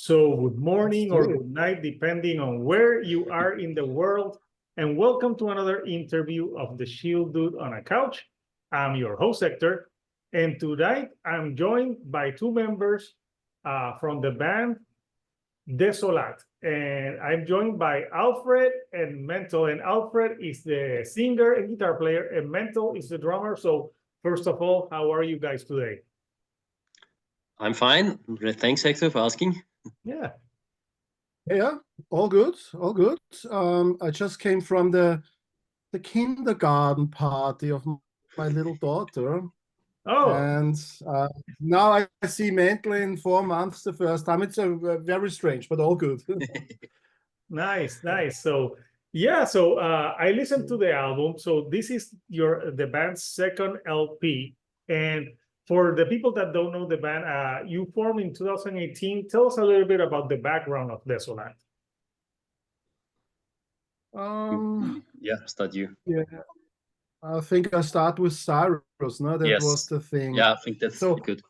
So good morning or good night, depending on where you are in the world. And welcome to another interview of the Shield Dude on a Couch. I'm your host, Hector. And tonight I'm joined by two members from the band Desolat. And I'm joined by Alfred and Mental. And Alfred is the singer and guitar player, and Mental is the drummer. So first of all, how are you guys today? I'm fine. Thanks, Hector, for asking. Yeah, all good, all good. I just came from the kindergarten party of my little daughter. Oh, and now I see Mental in 4 months the first time. It's very strange, but all good. nice. So yeah, so I listened to the album. So this is the band's second LP, and for the people that don't know the band, you formed in 2018. Tell us a little bit about the background of Desolat. Start you. Yeah, I think I start with Cyruss. No, that was the thing. Yeah, I think that's good.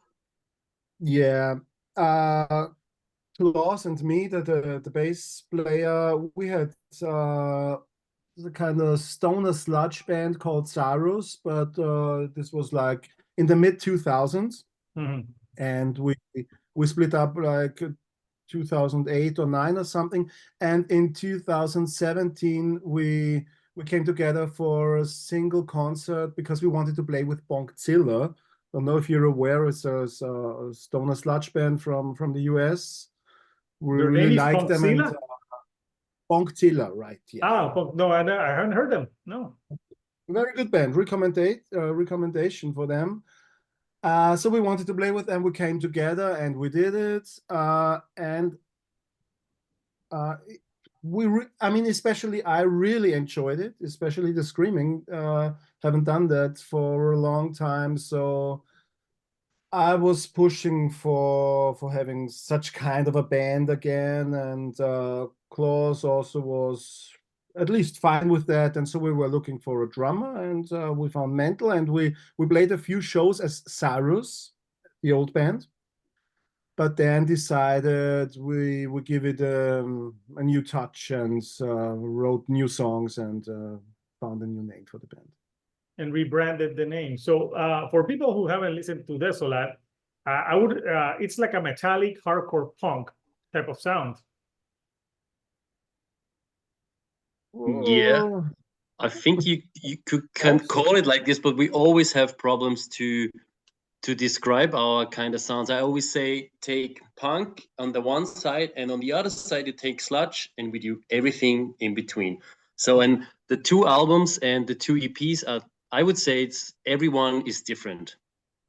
Yeah, Klaus and me, the bass player, we had the kind of stoner sludge band called Cyruss, but this was like in the mid 2000s, and we split up like 2008 or 9 or something, and in 2017 we came together for a single concert because we wanted to play with Bonkzilla. I don't know if you're aware, it's a stoner sludge band from the US. We really like them. And Bonkzilla, right? Yeah. No, I haven't heard them. No. Very good band. Recommendation for them. So we wanted to play with them. We came together and we did it. Especially I really enjoyed it, especially the screaming. Haven't done that for a long time, so I was pushing for having such kind of a band again, and Klaus also was at least fine with that, and so we were looking for a drummer, and we found Mental, and we played a few shows as Cyruss, the old band, but then decided we would give it a new touch and wrote new songs and found a new name for the band. And rebranded the name. So for people who haven't listened to Desolat, it's like a metallic hardcore punk type of sound. Yeah, I think you can call it like this, but we always have problems to describe our kind of sounds. I always say take punk on the one side, and on the other side you take sludge, and we do everything in between. So, and the 2 albums and the 2 EPs are, I would say, everyone is different.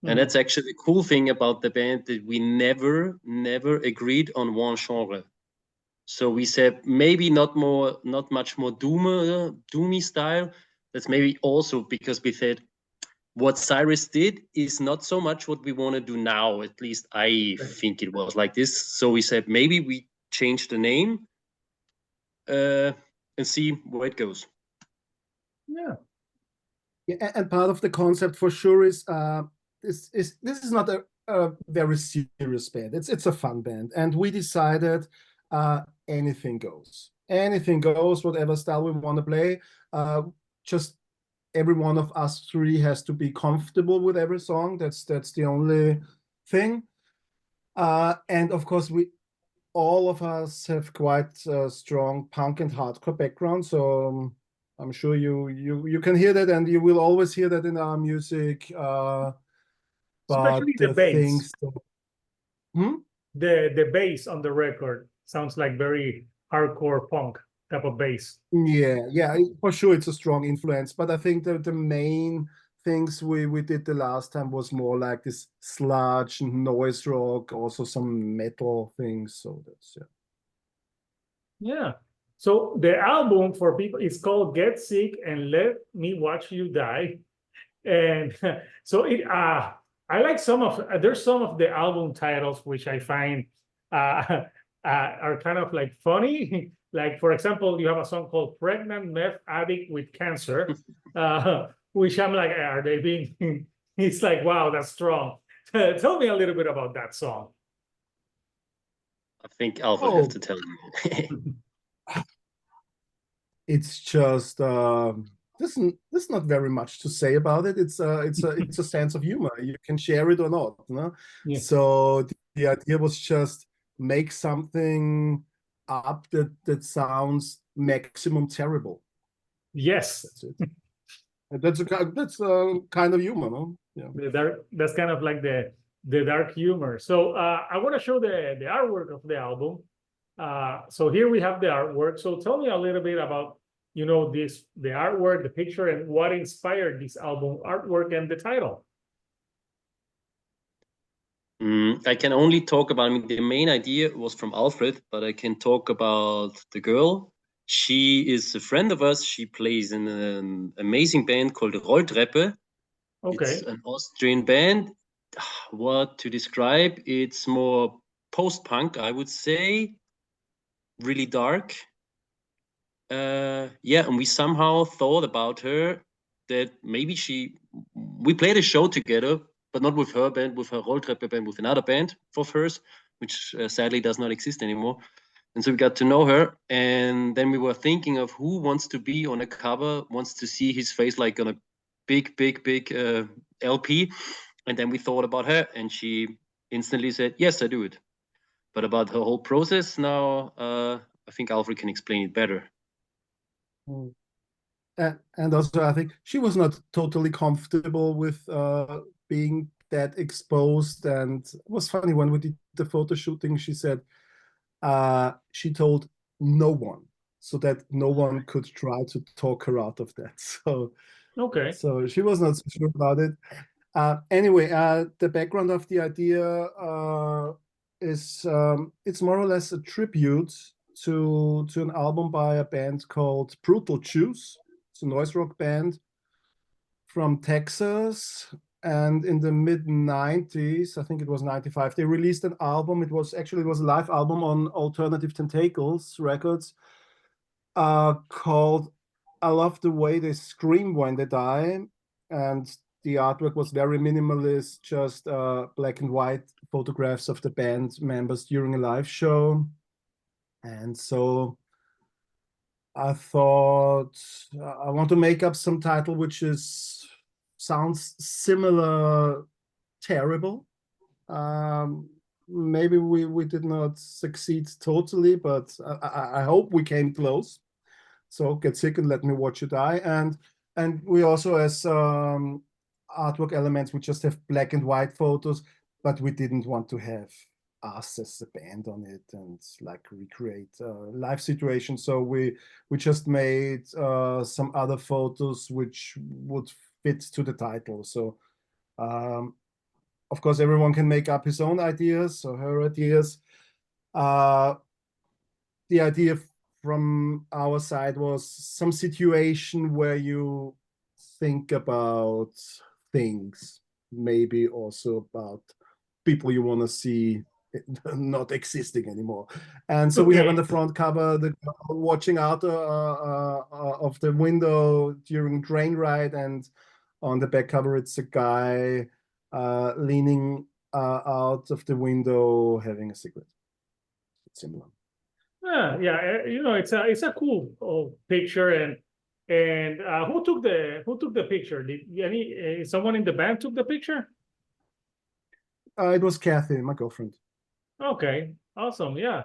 And that's actually the cool thing about the band, that we never agreed on one genre. So we said maybe not much more doomy style. That's maybe also because we said what Cyruss did is not so much what we want to do now. At least I think it was like this. So we said maybe we change the name and see where it goes. Yeah, and part of the concept for sure is this is not a very serious band. It's a fun band, and we decided anything goes. Anything goes, whatever style we want to play. Just every one of us 3 has to be comfortable with every song. That's the only thing. And of course, all of us have quite a strong punk and hardcore background. So I'm sure you can hear that, and you will always hear that in our music. Especially the bass. The bass on the record sounds like very hardcore punk type of bass. Yeah, for sure it's a strong influence, but I think that the main things we did the last time was more like this sludge and noise rock, also some metal things. So that's yeah. So the album for people is called Get Sick and Let Me Watch You Die. And so I like there's some of the album titles which I find are kind of like funny. Like, for example, you have a song called Pregnant Meth Addict with Cancer, which I'm like, are they being, it's like, wow, that's strong. Tell me a little bit about that song. I think Alfred has to tell you. It's just there's not very much to say about it. It's a sense of humor. You can share it or not, no? Yeah. So the idea was just make something up that sounds maximum terrible. Yes. That's it. That's a kind of humor, no? Yeah. That's kind of like the dark humor. So I want to show the artwork of the album. So here we have the artwork. So tell me a little bit about, you know, the artwork, the picture, and what inspired this album artwork and the title. I can only talk about, I mean, the main idea was from Alfred, but I can talk about the girl. She is a friend of us. She plays in an amazing band called Rolltreppe. Okay. It's an Austrian band. What to describe? It's more post-punk, I would say. Really dark. Yeah, and we somehow thought about her that maybe we played a show together, but not with her band, with her Rolltreppe band, with another band of hers, which sadly does not exist anymore. And so we got to know her, and then we were thinking of who wants to be on a cover, wants to see his face like on a big LP. And then we thought about her, and she instantly said, yes, I do it. But about her whole process now, I think Alfred can explain it better. And also, I think she was not totally comfortable with being that exposed. And it was funny when we did the photo shooting, she said she told no one, so that no one could try to talk her out of that. So, okay. So she was not so sure about it. Anyway, the background of the idea is it's more or less a tribute to an album by a band called Brutal Juice. It's a noise rock band from Texas, and in the mid-90s, I think it was 95, they released an album. It was a live album on Alternative Tentacles Records called I Love the Way They Scream When They Die. And the artwork was very minimalist, just black and white photographs of the band members during a live show. And so I thought I want to make up some title which sounds similar, terrible. Maybe we did not succeed totally, but I hope we came close. So Get Sick and Let Me Watch You Die. And we also, as artwork elements, we just have black and white photos, but we didn't want to have us as a band on it and like recreate live situations. So we just made some other photos which would fit to the title. So of course, everyone can make up his own ideas or her ideas. The idea from our side was some situation where you think about things, maybe also about people you want to see not existing anymore. And so we have on the front cover the girl watching out of the window during train ride, and on the back cover it's a guy leaning out of the window having a cigarette. It's similar. Yeah, you know, it's a cool picture. And who took the picture? Did someone in the band took the picture? It was Kathy, my girlfriend. Okay, awesome. Yeah.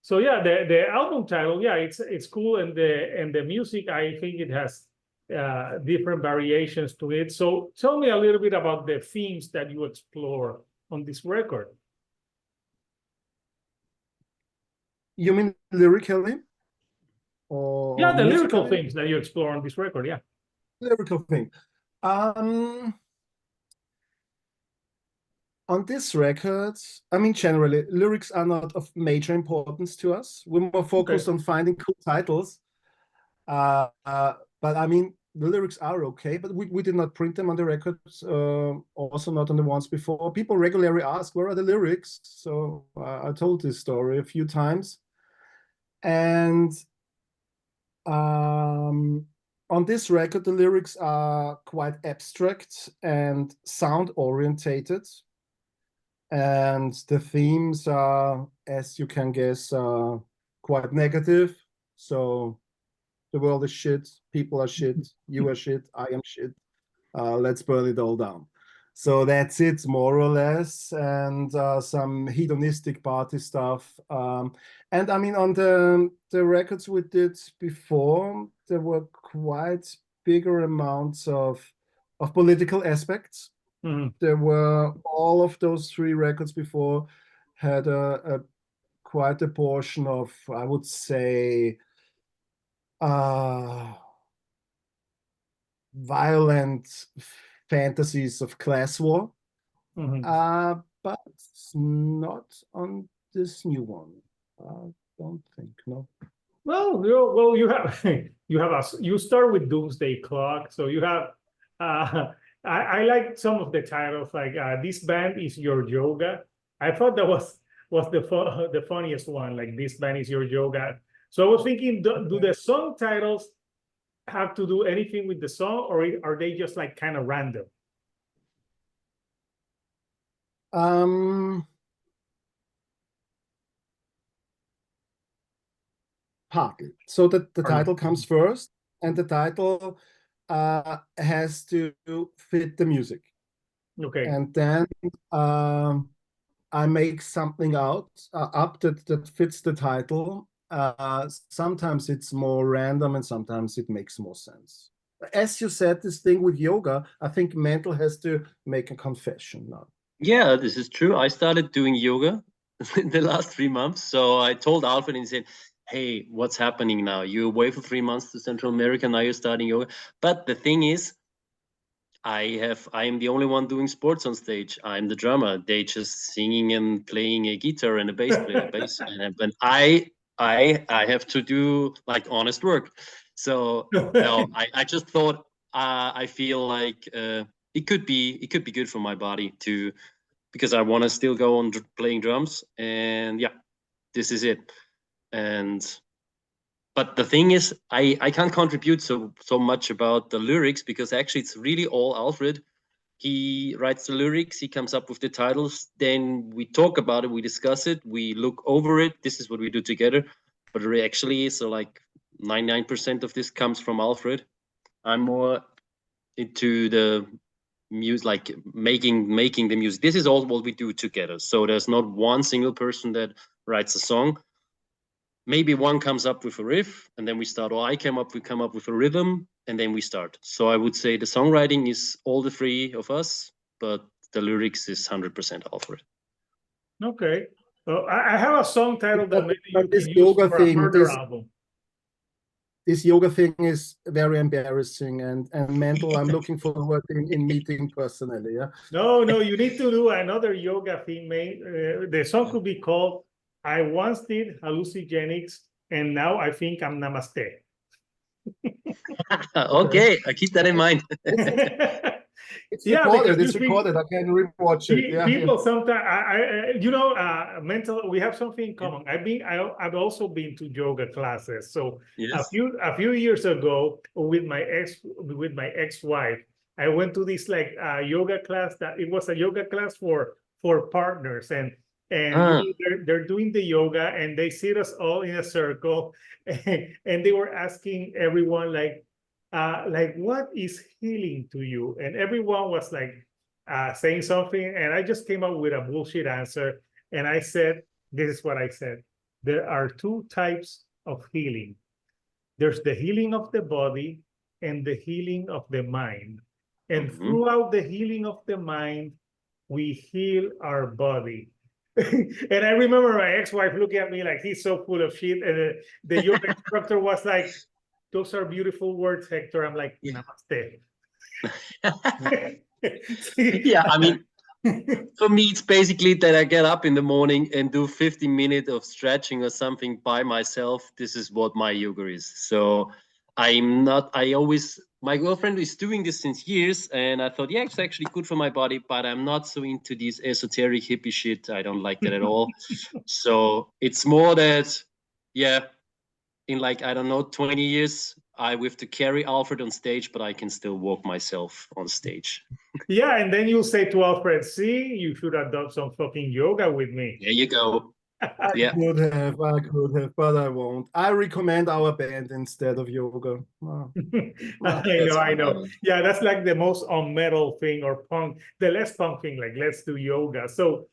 So yeah, the album title, yeah, it's cool, and the music, I think it has different variations to it. So tell me a little bit about the themes that you explore on this record. You mean lyrically? Or yeah, the lyrical musically? things that you explore on this record, yeah. Lyrical thing. On this record, I mean, generally, lyrics are not of major importance to us. We're more focused on finding cool titles. But I mean, the lyrics are okay, but we did not print them on the records, also not on the ones before. People regularly ask, where are the lyrics? So I told this story a few times. And on this record, the lyrics are quite abstract and sound orientated. And the themes are, as you can guess, quite negative. So the world is shit, people are shit, you are shit, I am shit. Let's burn it all down. So that's it, more or less, and some hedonistic party stuff. And I mean, on the records we did before, there were quite bigger amounts of political aspects. There were all of those 3 records before had a quite a portion of, I would say, violent fantasies of class war, but not on this new one. I don't think, no. Well, you have you start with Doomsday Clock, so you have. I like some of the titles, like this band is your yoga. I thought that was the funniest one, like this band is your yoga. So I was thinking, do the song titles have to do anything with the song, or are they just like kind of random? Partly. So the title comes first, and the title has to fit the music. Okay. And then I make something up that fits the title. Sometimes it's more random, and sometimes it makes more sense. As you said, this thing with yoga, I think Mental has to make a confession now. Yeah, this is true. I started doing yoga in the last 3 months. So I told Alfred and he said, hey, what's happening now? You're away for 3 months to Central America, now you're starting yoga. But the thing is, I am the only one doing sports on stage. I'm the drummer. They just singing and playing a guitar and a bass player, and I have to do like honest work. So no, I just thought I feel like it could be good for my body to, because I want to still go on playing drums, and yeah, this is it. But the thing is, I can't contribute so much about the lyrics, because actually it's really all Alfred. He writes the lyrics, he comes up with the titles, then we talk about it, we discuss it, we look over it. This is what we do together. But actually, so like 99% of this comes from Alfred. I'm more into the music, like making the music. This is all what we do together. So there's not one single person that writes a song. Maybe one comes up with a riff, and then we start, or we come up with a rhythm, and then we start. So I would say the songwriting is all the 3 of us, but the lyrics is 100% Alfred. Okay. So I have a song title that maybe you this can use yoga for thing, a further album. This yoga thing is very embarrassing and Mental. I'm looking forward in meeting personally. Yeah. No, you need to do another yoga thing, mate. The song could be called I Once Did Hallucinogenics, and Now I Think I'm Namaste. Okay, I keep that in mind. It's recorded. It's recorded. I can rewatch it. Yeah, people sometimes, Mental. We have something in common. I've also been to yoga classes. So yes. a few years ago, with my ex-wife, I went to this like yoga class. That it was a yoga class for partners, and they're doing the yoga, and they sit us all in a circle, and they were asking everyone like what is healing to you, and everyone was like saying something, and I just came up with a bullshit answer, and I said, this is what I said: there are 2 types of healing. There's the healing of the body and the healing of the mind, and throughout the healing of the mind, we heal our body. And I remember my ex-wife looking at me like, he's so full of shit, and the yoga instructor was like, those are beautiful words, Hector. I'm like, namaste. Yeah, I mean, for me, it's basically that I get up in the morning and do 15 minutes of stretching or something by myself. This is what my yoga is. So my girlfriend is doing this since years, and I thought, yeah, it's actually good for my body, but I'm not so into this esoteric hippie shit. I don't like that at all. So it's more that, yeah, in like, I don't know, 20 years, I have to carry Alfred on stage, but I can still walk myself on stage. Yeah, and then you say to Alfred, see, you should have done some fucking yoga with me. There you go. Yeah. I could have, but I won't. I recommend our band instead of yoga. Oh. I know. Yeah, that's like the most on-metal thing or punk, the less punk thing, like let's do yoga. So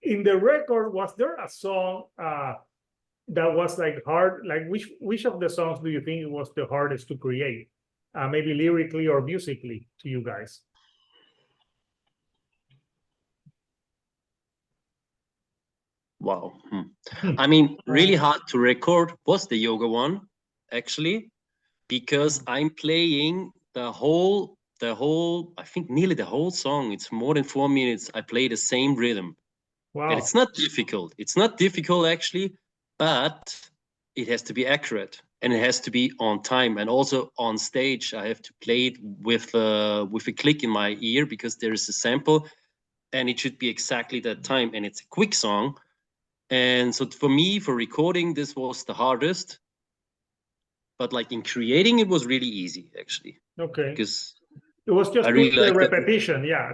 in the record, was there a song that was like hard? Like which of the songs do you think was the hardest to create? Maybe lyrically or musically to you guys? Wow. I mean, really hard to record was the yoga one, actually, because I'm playing the whole, I think nearly the whole song. It's more than 4 minutes. I play the same rhythm. Wow. And it's not difficult. It's not difficult, actually, but it has to be accurate and it has to be on time. And also on stage, I have to play it with a click in my ear because there is a sample and it should be exactly that time. And it's a quick song. And so for me, for recording, this was the hardest. But like in creating, it was really easy, actually. Okay. Because it was just really the repetition. Yeah.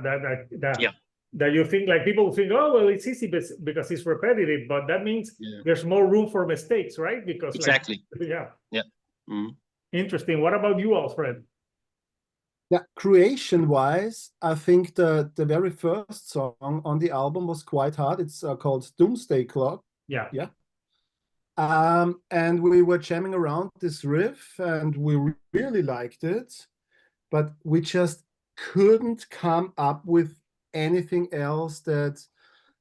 That you think like people think, oh, well, it's easy because it's repetitive, but that means there's more room for mistakes, right? Because exactly. Yeah. Mm-hmm. Interesting. What about you, Alfred? Yeah, creation-wise, I think the very first song on the album was quite hard. It's called Doomsday Clock. Yeah. Yeah. And we were jamming around this riff, and we really liked it, but we just couldn't come up with anything else that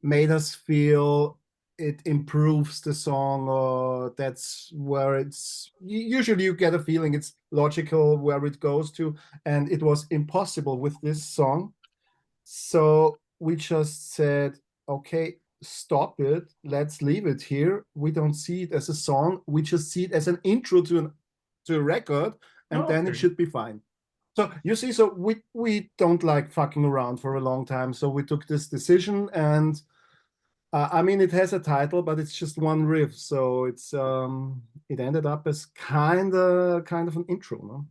made us feel it improves the song, or that's where it's usually you get a feeling it's logical where it goes to, and it was impossible with this song. So we just said, okay, stop it, let's leave it here. We don't see it as a song, we just see it as an intro to a record, and then it should be fine. So you see, so we don't like fucking around for a long time, so we took this decision, and I mean, it has a title, but it's just one riff, so it's it ended up as kind of an intro, no?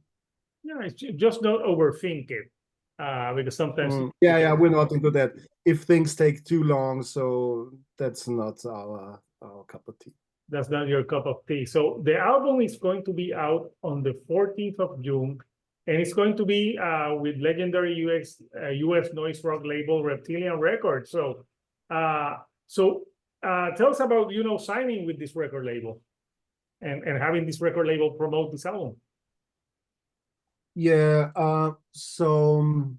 Yeah, it's just not overthink it, because sometimes we're not into that. If things take too long, so that's not our cup of tea. That's not your cup of tea. So the album is going to be out on the 14th of June, and it's going to be with legendary US noise rock label Reptilian Records. So tell us about signing with this record label and having this record label promote this album. Yeah, so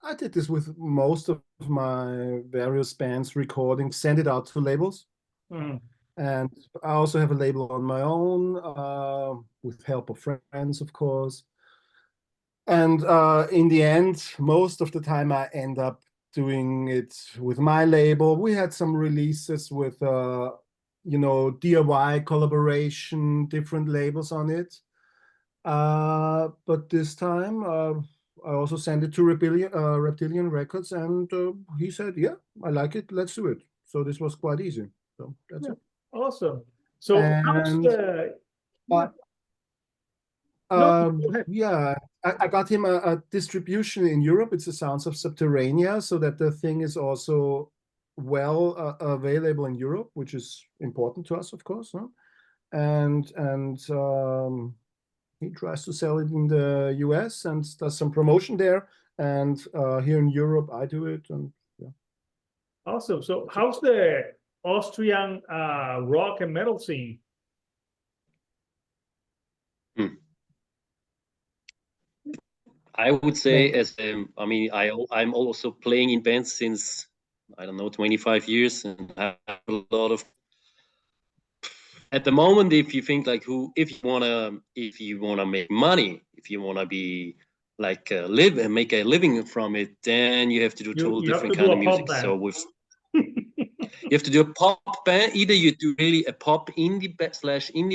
I did this with most of my various bands recording, send it out to labels. And I also have a label on my own, with help of friends, of course. And in the end, most of the time I end up doing it with my label. We had some releases with, DIY collaboration, different labels on it. But this time, I also sent it to Reptilian Records, and he said, yeah, I like it, let's do it. So this was quite easy. So that's it. Awesome. So I got him a distribution in Europe. It's the Sounds of Subterranea, so that the thing is also well available in Europe, which is important to us, of course. Huh? And he tries to sell it in the US and does some promotion there. And here in Europe, I do it. And yeah. Awesome. So how's the Austrian rock and metal scene? I would say, I'm also playing in bands since, I don't know, 25 years, and have a lot of. At the moment, if you think like if you wanna make money, if you wanna be like live and make a living from it, then you have to do totally different kind of music. So with you have to do a pop band. Either you do really a pop indie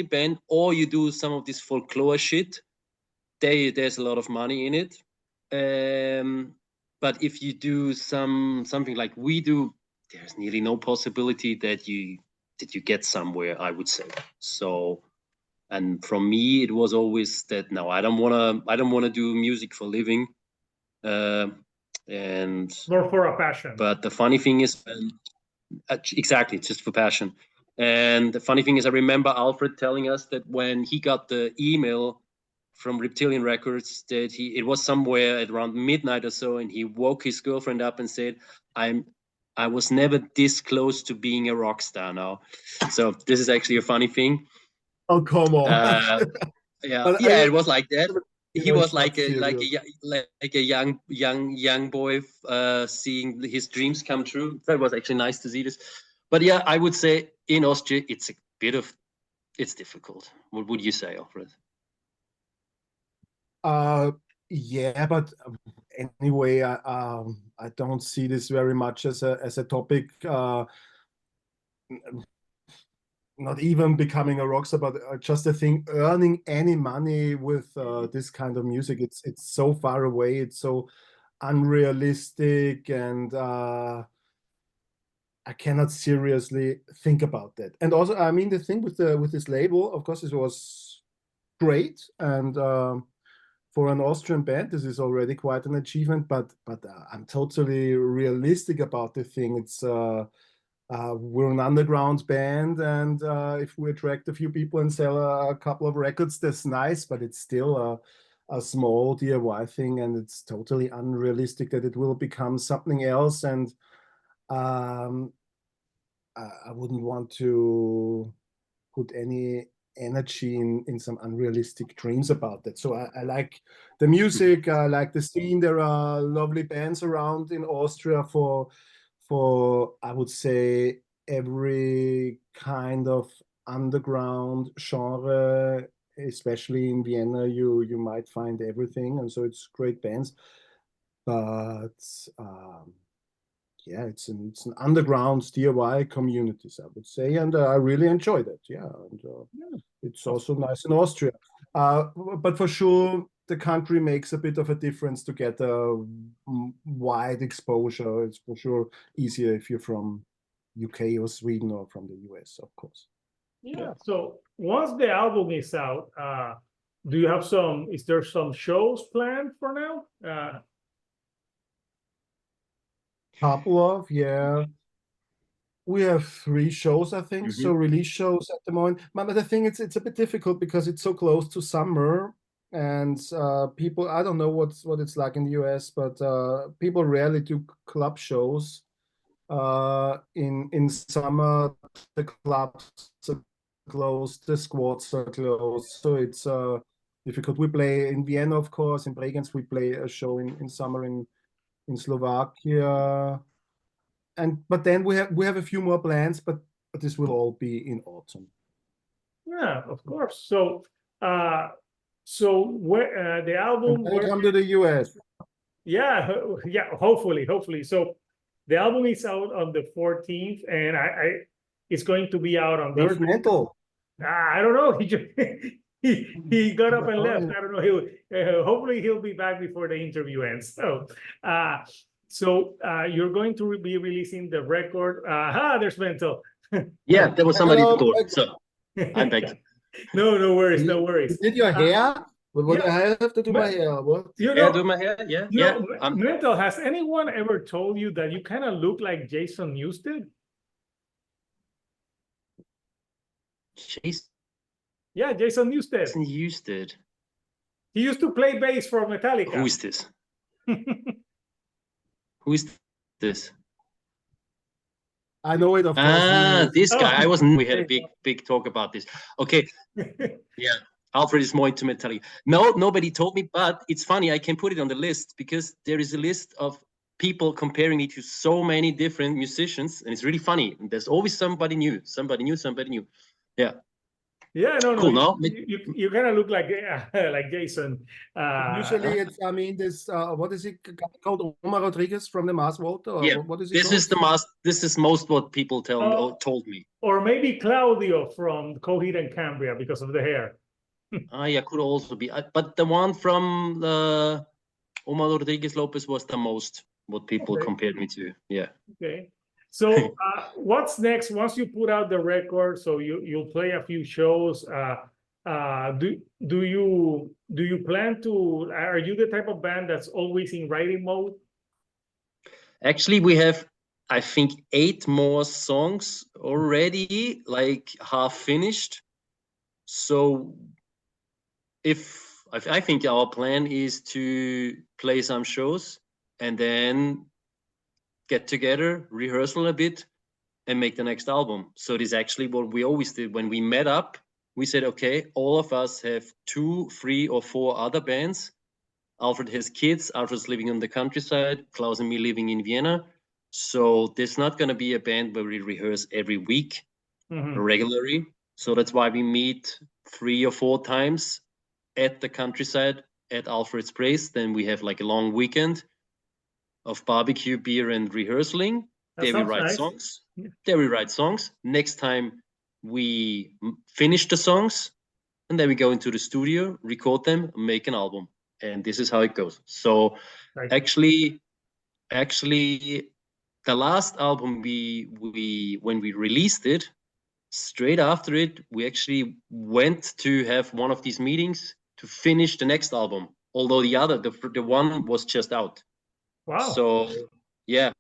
band, or you do some of this folklore shit. There's a lot of money in it. But if you do something like we do, there's nearly no possibility that you get somewhere, I would say. So And from me, it was always that no, I don't wanna do music for living, and More for a passion. But the funny thing is, exactly, just for passion. And the funny thing is, I remember Alfred telling us that when he got the email from Reptilian Records, that it was somewhere at around midnight or so, and he woke his girlfriend up and said, I was never this close to being a rock star now. So this is actually a funny thing. Oh, come on. Yeah, But yeah, it was like that. He know, was it's like not a young boy seeing his dreams come true. That was actually nice to see this. But yeah, I would say in Austria, it's difficult. What would you say, Alfred? Yeah, but anyway, I don't see this very much as a topic. Not even becoming a rock star, but just a thing, earning any money with this kind of music. It's so far away. It's so unrealistic, and I cannot seriously think about that. And also, I mean, the thing with this label, of course, it was great, and for an Austrian band, this is already quite an achievement. But I'm totally realistic about the thing. It's we're an underground band, and if we attract a few people and sell a couple of records, that's nice, but it's still a small DIY thing, and it's totally unrealistic that it will become something else. And I wouldn't want to put any energy in some unrealistic dreams about that. So I like the music, I like the scene. There are lovely bands around in Austria for I would say every kind of underground genre, especially in Vienna, you might find everything, and so it's great bands. But yeah, it's an underground DIY communities, I would say, and I really enjoyed it. Yeah, and it's also nice in Austria. But for sure, the country makes a bit of a difference to get a wide exposure. It's for sure easier if you're from UK or Sweden or from the US, of course. Yeah. So once the album is out, do you have is there some shows planned for now? Couple of, yeah. We have 3 shows, I think, so release shows at the moment. But the thing is, it's a bit difficult because it's so close to summer, and people, I don't know what it's like in the US, but people rarely do club shows. In summer, the clubs are closed, the squats are closed, so it's difficult. We play in Vienna, of course, in Bregenz. We play a show in summer in Slovakia. But then we have a few more plans, but this will all be in autumn. Yeah, of course. So where the album? Welcome to the US. Yeah, yeah. Hopefully. So the album is out on the 14th, and it's going to be out on. Where's Mental? I don't know. He got up and left. I don't know. Hopefully he'll be back before the interview ends. So you're going to be releasing the record. There's Mental. Yeah, there was somebody called. So I'm back. No worries. You did your hair? What yeah. I have to do my hair? What? Do my hair? Yeah. Mental, has anyone ever told you that you kind of look like Jason Newsted? Jason? Yeah, Jason Newsted. Jason Newsted. He used to play bass for Metallica. Who is this? Who is this? I know it, of course. This guy. I wasn't. We had a big talk about this. Okay. Yeah. Alfred is more into Metallica. No, nobody told me, but it's funny. I can put it on the list because there is a list of people comparing me to so many different musicians, and it's really funny. There's always somebody new. Yeah. Yeah, no, cool, no? You kind of look like Jason. Usually, it's this. What is it called? Omar Rodriguez from the Mars Volta? Or yeah, what is it? This called? is the Mars. This is most what people told me. Or maybe Claudio from Coheed and Cambria because of the hair. Yeah, could also be. But the one from Omar Rodriguez Lopez was the most what people compared me to. Yeah. Okay. So what's next? Once you put out the record, so you'll play a few shows. do you plan to? Are you the type of band that's always in writing mode? Actually, we have, I think, 8 more songs already, like half finished. So I think our plan is to play some shows and then get together, rehearsal a bit, and make the next album. So this is actually what we always did. When we met up, we said, okay, all of us have 2, 3, or 4 other bands. Alfred has kids. Alfred's living on the countryside. Klaus and me living in Vienna. So there's not going to be a band where we rehearse every week regularly. So that's why we meet 3 or 4 times at the countryside at Alfred's place. Then we have like a long weekend of barbecue, beer, and rehearsing. There we write songs. There we write songs. Next time we finish the songs, and then we go into the studio, record them, make an album. And this is how it goes. So actually, the last album when we released it, straight after it, we actually went to have one of these meetings to finish the next album. Although the one was just out. Wow. So yeah.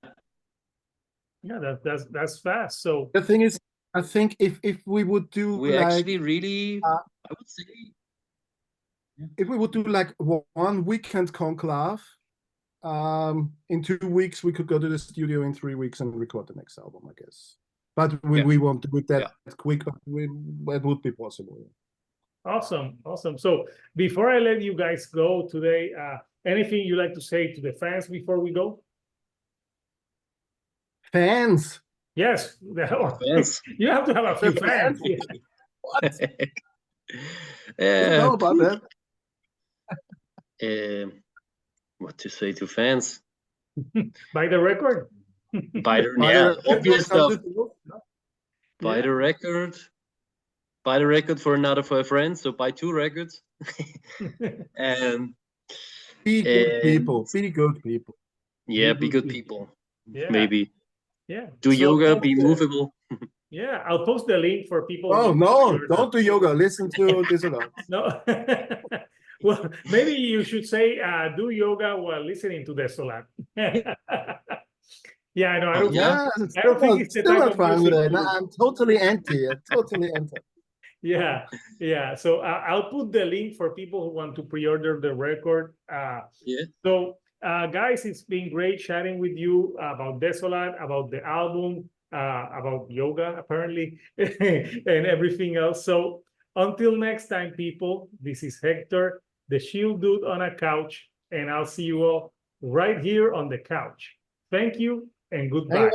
Yeah, that's fast. So the thing is, I think if we would do we actually really, I would say, if we would do like one weekend conclave, in 2 weeks we could go to the studio in 3 weeks and record the next album, I guess. But we won't do it that quick, but it would be possible. Awesome. So before I let you guys go today, anything you like to say to the fans before we go? Fans? Yes. Fans. You have to have a few fans. What? I don't know about that. What to say to fans? Buy the record. Obvious stuff. Buy the record. Buy the record for a friend. So buy 2 records. And be good people. Be good people. Yeah, be good people. Yeah. Maybe. Yeah. Do yoga, be movable. Yeah, I'll post the link for people. Oh no, don't do yoga. Listen to Desolat. No. Well, maybe you should say do yoga while listening to Desolat. Yeah, I know. I don't think it's the type of music. No, I'm totally anti. Totally anti. Yeah. So I'll put the link for people who want to pre-order the record. So guys, it's been great chatting with you about Desolat, about the album, about yoga, apparently, and everything else. So until next time, people, this is Hector, the Shield Dude on a couch, and I'll see you all right here on the couch. Thank you and goodbye.